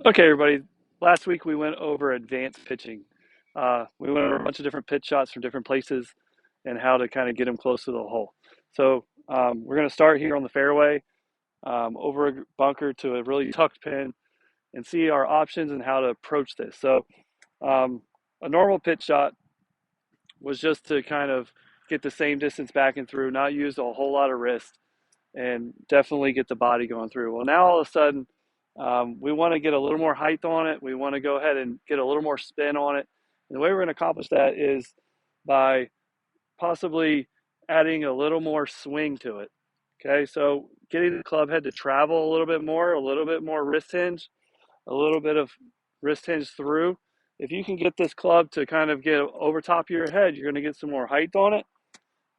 Okay, everybody. Last week we went over advanced pitching. We went over a bunch of different pitch shots from different places and how to kind of get them close to the hole. So we're going to start here on the fairway, over a bunker to a really tucked pin, and see our options and how to approach this. So um, a normal pitch shot was just to kind of get the same distance back and through, not use a whole lot of wrist, and definitely get the body going through. Well, now all of a sudden, we want to get a little more height on it. We want to go ahead and get a little more spin on it. And the way we're going to accomplish that is by possibly adding a little more swing to it. Okay, so getting the club head to travel a little bit more wrist hinge, a little bit of wrist hinge through. If you can get this club to kind of get over top of your head, you're going to get some more height on it,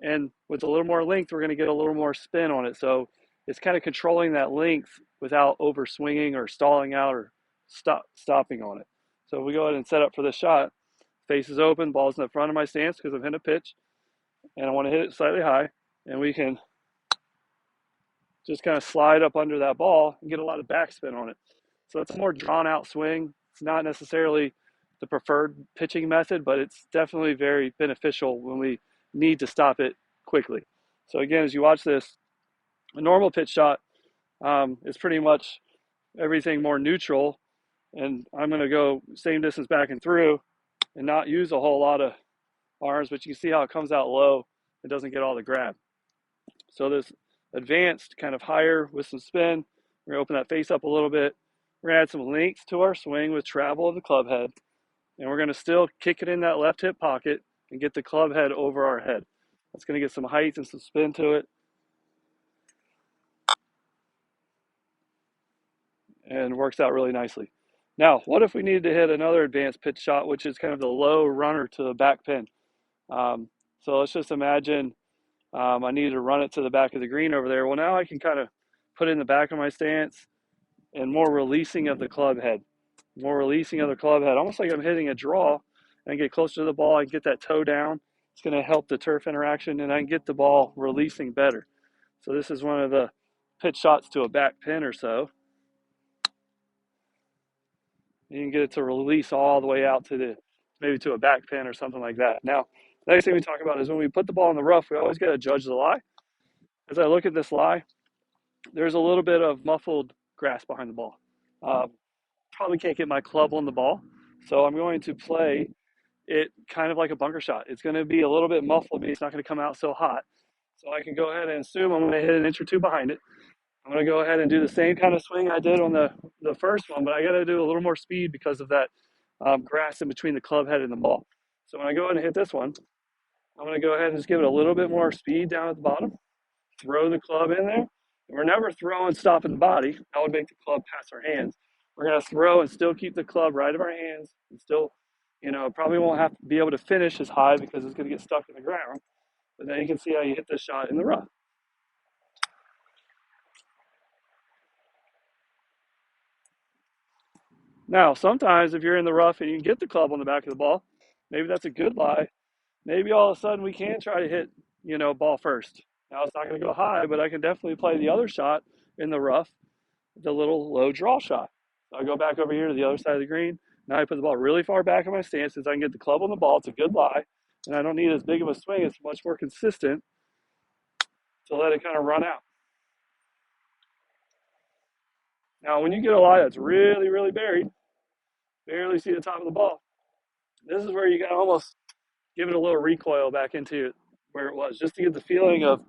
and with a little more length, we're going to get a little more spin on it. So it's kind of controlling that length without over swinging or stalling out or stopping on it. So we go ahead and set up for this shot. Face is open, ball's in the front of my stance because I'm hitting a pitch, and I want to hit it slightly high. And we can just kind of slide up under that ball and get a lot of backspin on it. So it's a more drawn out swing. It's not necessarily the preferred pitching method, but it's definitely very beneficial when we need to stop it quickly. So again, as you watch this, a normal pitch shot is pretty much everything more neutral, and I'm going to go same distance back and through and not use a whole lot of arms, but you can see how it comes out low. It doesn't get all the grab. So this advanced kind of higher with some spin, we're going to open that face up a little bit. We're going to add some length to our swing with travel of the club head, and we're going to still kick it in that left hip pocket and get the club head over our head. That's going to get some height and some spin to it, and works out really nicely. Now, what if we needed to hit another advanced pitch shot, which is kind of the low runner to the back pin? Um, so let's just imagine I needed to run it to the back of the green over there. Well, now I can kind of put it in the back of my stance and more releasing of the club head, almost like I'm hitting a draw, and get closer to the ball. I can get that toe down. It's going to help the turf interaction, and I can get the ball releasing better. So this is one of the pitch shots to a back pin or so. You can get it to release all the way out to maybe to a back pin or something like that. Now, the next thing we talk about is when we put the ball in the rough, we always got to judge the lie. As I look at this lie, there's a little bit of muffled grass behind the ball. Probably can't get my club on the ball, so I'm going to play it kind of like a bunker shot. It's going to be a little bit muffled, but it's not going to come out so hot. So I can go ahead and assume I'm going to hit an inch or two behind it. I'm going to go ahead and do the same kind of swing I did on the first one, but I got to do a little more speed because of that grass in between the club head and the ball. So when I go ahead and hit this one, I'm going to go ahead and just give it a little bit more speed down at the bottom, throw the club in there. And we're never throwing, stopping the body. That would make the club pass our hands. We're going to throw and still keep the club right of our hands, and still, probably won't have to be able to finish as high because it's going to get stuck in the ground. But then you can see how you hit this shot in the rough. Now, sometimes if you're in the rough and you can get the club on the back of the ball, maybe that's a good lie. Maybe all of a sudden we can try to hit, ball first. Now it's not going to go high, but I can definitely play the other shot in the rough, the little low draw shot. So I go back over here to the other side of the green. Now I put the ball really far back in my stance since I can get the club on the ball. It's a good lie, and I don't need as big of a swing. It's much more consistent to let it kind of run out. Now, when you get a lie that's really, really buried, barely see the top of the ball, this is where you got to almost give it a little recoil back into where it was, just to get the feeling of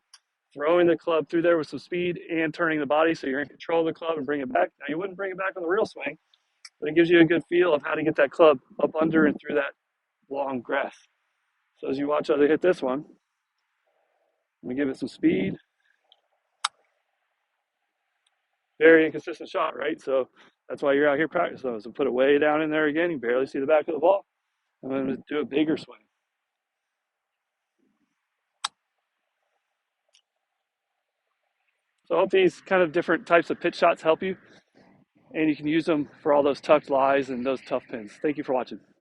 throwing the club through there with some speed and turning the body so you're in control of the club and bring it back. Now, you wouldn't bring it back on the real swing, but it gives you a good feel of how to get that club up under and through that long grass. So as you watch how they hit this one, I'm going to give it some speed. Very inconsistent shot, right? So that's why you're out here practicing those. So put it way down in there again. You barely see the back of the ball. I'm going to do a bigger swing. So I hope these kind of different types of pitch shots help you, and you can use them for all those tucked lies and those tough pins. Thank you for watching.